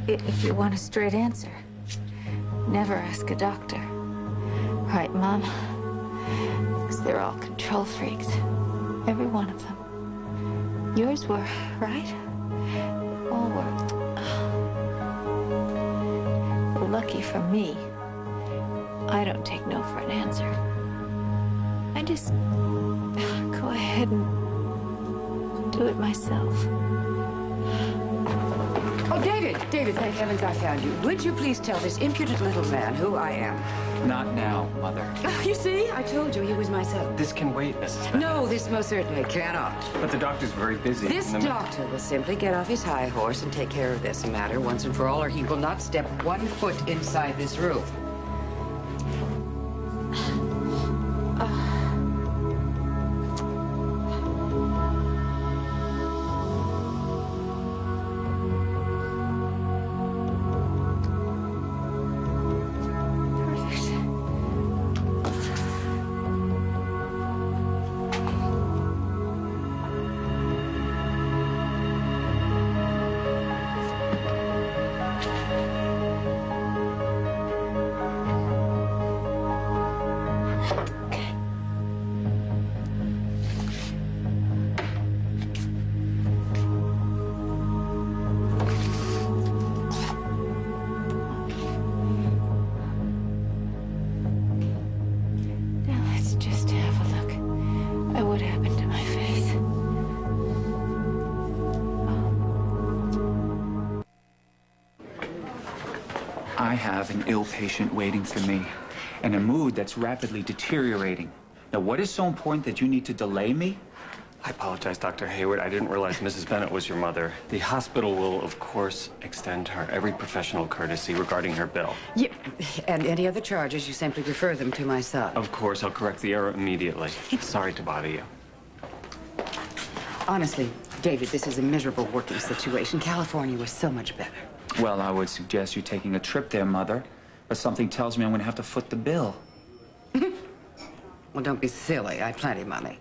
If you want a straight answer, never ask a doctor. Right, Mom? Because they're all control freaks. Every one of them. Yours were, right? All were. Well, lucky for me, I don't take no for an answer. I just go ahead and do it myself. Oh, David, thank heavens I found you. Would you please tell this impudent little man who I am? Not now, Mother. You see, I told you he was my son. This can wait, Mrs. Vanessa. No, this most certainly cannot. But the doctor's very busy. This doctor will simply get off his high horse and take care of this matter once and for all, or he will not step 1 foot inside this room. I have an ill patient waiting for me, and a mood that's rapidly deteriorating. Now, what is so important that you need to delay me? I apologize, Dr. Hayward. I didn't realize Mrs. Bennett was your mother. The hospital will, of course, extend her every professional courtesy regarding her bill. Yeah, and any other charges, you simply refer them to my son. Of course, I'll correct the error immediately. Sorry to bother you. Honestly, David, this is a miserable working situation. California was so much better. Well, I would suggest you taking a trip there, Mother. But something tells me I'm going to have to foot the bill. Well, don't be silly. I have plenty of money.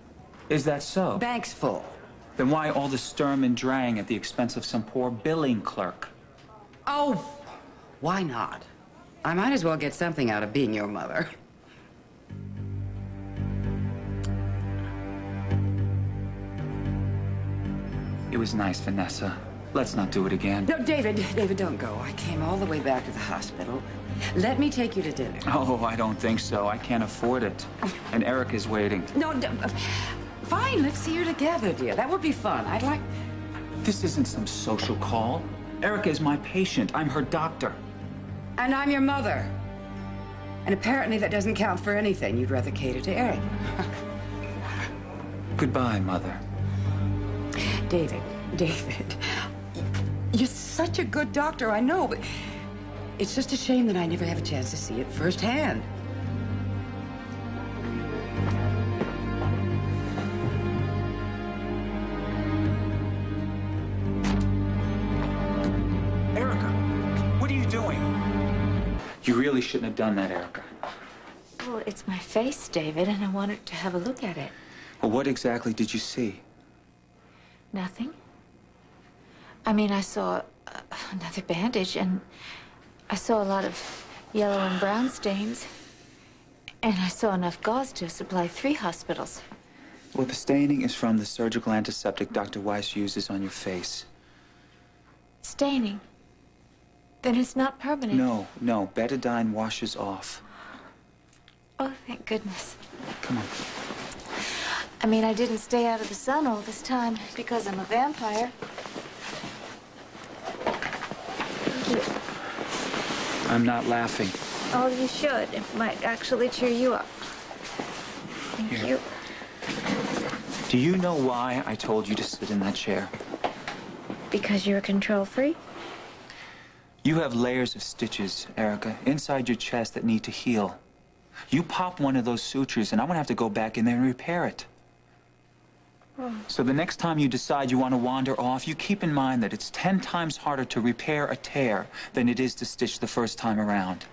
Is that so? Bank's full. Then why all the sturm and drang at the expense of some poor billing clerk? Oh, why not? I might as well get something out of being your mother. It was nice, Vanessa. Let's not do it again. No, David, don't go. I came all the way back to the hospital. Let me take you to dinner. Oh, I don't think so. I can't afford it. And Eric is waiting. No, fine, let's see her together, dear. That would be fun. I'd like... This isn't some social call. Erica is my patient. I'm her doctor. And I'm your mother. And apparently that doesn't count for anything. You'd rather cater to Eric. Goodbye, Mother. David, you're such a good doctor, I know, but it's just a shame that I never have a chance to see it firsthand. Erica, what are you doing? You really shouldn't have done that, Erica. Well, it's my face, David, and I wanted to have a look at it. Well, what exactly did you see? Nothing. I mean, I saw another bandage, and I saw a lot of yellow and brown stains, and I saw enough gauze to supply 3 hospitals. Well, the staining is from the surgical antiseptic Dr. Weiss uses on your face. Staining? Then it's not permanent. No. Betadine washes off. Oh, thank goodness. Come on. I mean, I didn't stay out of the sun all this time because I'm a vampire. I'm not laughing. Oh, you should. It might actually cheer you up. Thank Here. you. Do you know why I told you to sit in that chair? Because you're a control freak? You have layers of stitches, Erica, inside your chest that need to heal. You pop one of those sutures, and I'm gonna have to go back in there and repair it. So the next time you decide you want to wander off, you keep in mind that it's 10 times harder to repair a tear than it is to stitch the first time around.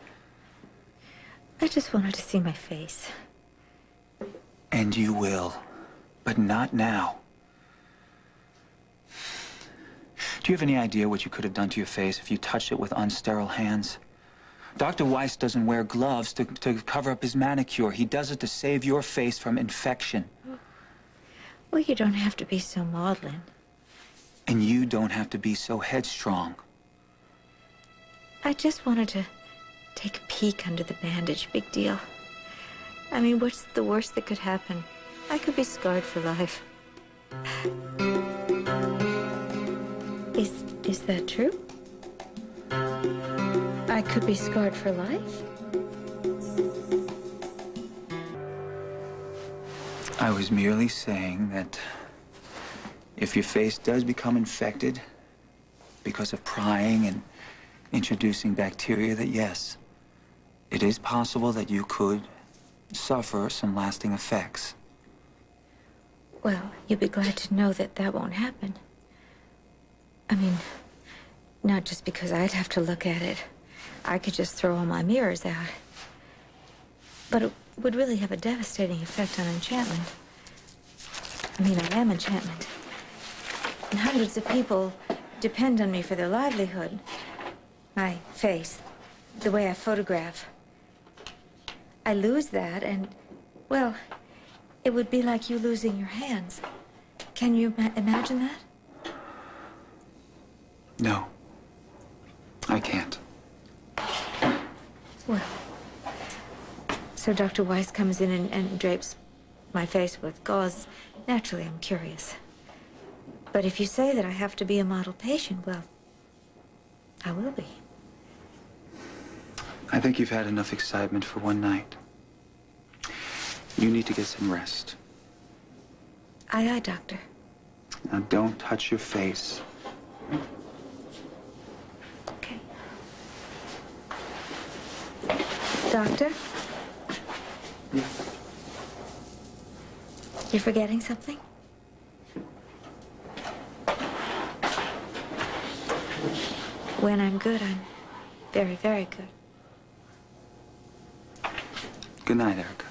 I just wanted to see my face. And you will, but not now. Do you have any idea what you could have done to your face if you touched it with unsterile hands? Dr. Weiss doesn't wear gloves to cover up his manicure. He does it to save your face from infection. Well, you don't have to be so maudlin. And you don't have to be so headstrong. I just wanted to take a peek under the bandage. Big deal. I mean, what's the worst that could happen? I could be scarred for life. Is that true? I could be scarred for life? I was merely saying that if your face does become infected because of prying and introducing bacteria, that yes, it is possible that you could suffer some lasting effects. Well, you'll be glad to know that that won't happen. I mean, not just because I'd have to look at it. I could just throw all my mirrors out. But it would really have a devastating effect on enchantment. I mean, I am enchantment. And hundreds of people depend on me for their livelihood. My face, the way I photograph. I lose that and, well, it would be like you losing your hands. Can you imagine that? No, I can't. Well, so Dr. Weiss comes in and drapes my face with gauze. Naturally, I'm curious. But if you say that I have to be a model patient, well, I will be. I think you've had enough excitement for one night. You need to get some rest. Aye, aye, doctor. Now, don't touch your face. Okay. Doctor? Yeah. You're forgetting something? When I'm good, I'm very, very good. Good night, Erica.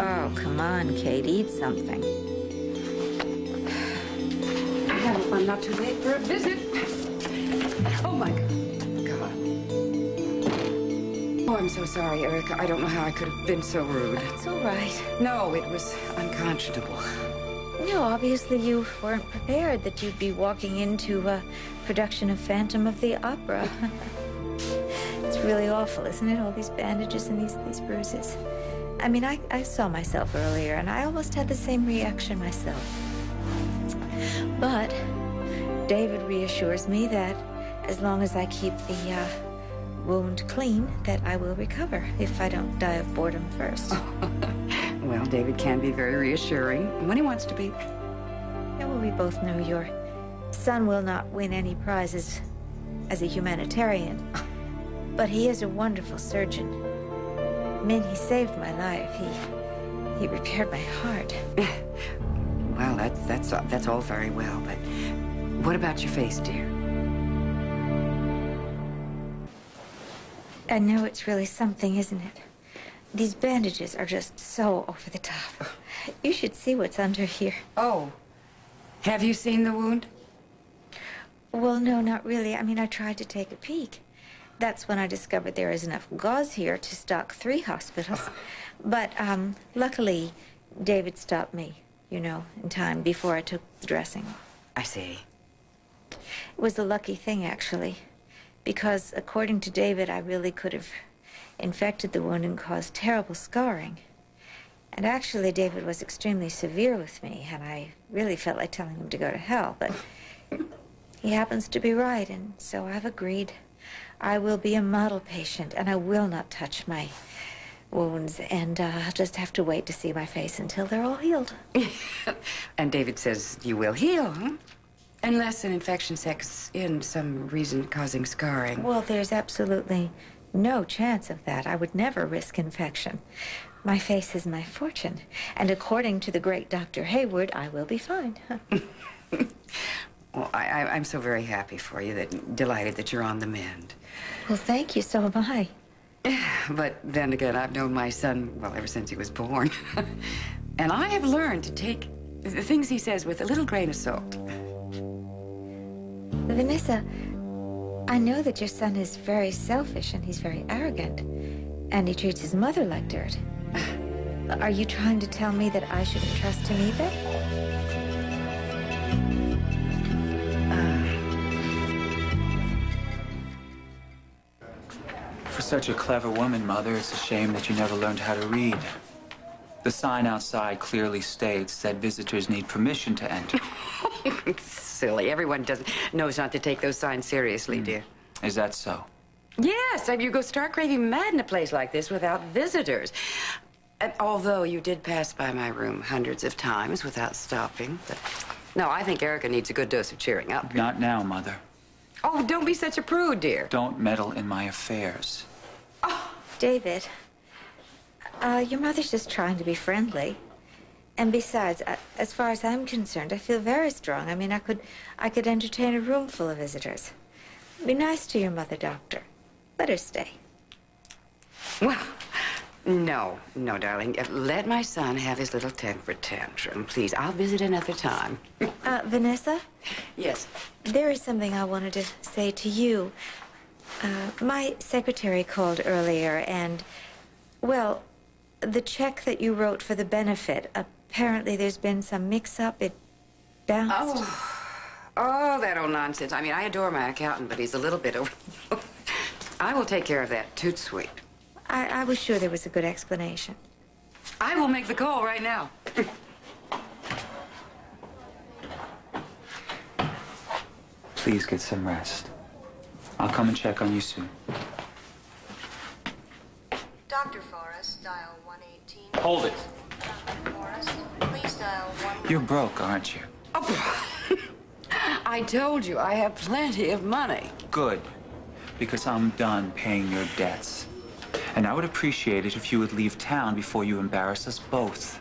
Oh, come on, Kate. Eat something. I hope I'm not too late for a visit. Oh, my God. Oh, I'm so sorry, Erica. I don't know how I could have been so rude. It's all right. No, it was unconscionable. No, obviously you weren't prepared that you'd be walking into a production of Phantom of the Opera. It's really awful, isn't it? All these bandages and these bruises. I mean, I saw myself earlier, and I almost had the same reaction myself. But David reassures me that as long as I keep the wound clean, that I will recover if I don't die of boredom first. Well, David can be very reassuring when he wants to be. Yeah, well, we both know your son will not win any prizes as a humanitarian, but he is a wonderful surgeon. I mean, he saved my life. He repaired my heart. Well, that's all very well, but what about your face, dear? I know it's really something, isn't it? These bandages are just so over the top. You should see what's under here. Oh, have you seen the wound? Well, no, not really. I mean, I tried to take a peek. That's when I discovered there is enough gauze here to stock 3 hospitals. But, luckily, David stopped me, you know, in time before I took the dressing. I see. It was a lucky thing, actually, because according to David, I really could have infected the wound and caused terrible scarring. And actually, David was extremely severe with me, and I really felt like telling him to go to hell, but he happens to be right, and so I've agreed. I will be a model patient, and I will not touch my wounds, and I'll just have to wait to see my face until they're all healed. And David says you will heal, huh? Unless an infection sets in, some reason causing scarring. Well, there's absolutely no chance of that. I would never risk infection. My face is my fortune. And according to the great Dr. Hayward, I will be fine. Well, I'm so very happy for you, delighted that you're on the mend. Well, thank you, so am I. But then again, I've known my son, well, ever since he was born. And I have learned to take the things he says with a little grain of salt. Vanessa, I know that your son is very selfish and he's very arrogant. And he treats his mother like dirt. Are you trying to tell me that I shouldn't trust him either? For such a clever woman, Mother, it's a shame that you never learned how to read. The sign outside clearly states that visitors need permission to enter. Silly. Everyone knows not to take those signs seriously, dear. Is that so? Yes, I mean, you go stark raving mad in a place like this without visitors. Although you did pass by my room hundreds of times without stopping. But no, I think Erica needs a good dose of cheering up. Not now, Mother. Oh, don't be such a prude, dear. Don't meddle in my affairs. Oh. David, your mother's just trying to be friendly. And besides, as far as I'm concerned, I feel very strong. I mean, I could entertain a room full of visitors. Be nice to your mother, Doctor. Let her stay. Well, no, darling. Let my son have his little temper tantrum. Please, I'll visit another time. Vanessa? Yes. There is something I wanted to say to you. My secretary called earlier and, well, the check that you wrote for the benefit, apparently there's been some mix-up. It bounced. Oh, that old nonsense. I mean, I adore my accountant, but he's a little bit over... I will take care of that. Toot sweet. I was sure there was a good explanation. I will make the call right now. Please get some rest. I'll come and check on you soon. Dr. Forrest, dial 118. Hold it. Dr. Forrest, please dial 1... You're broke, aren't you? Oh, I told you I have plenty of money. Good, because I'm done paying your debts. And I would appreciate it if you would leave town before you embarrass us both.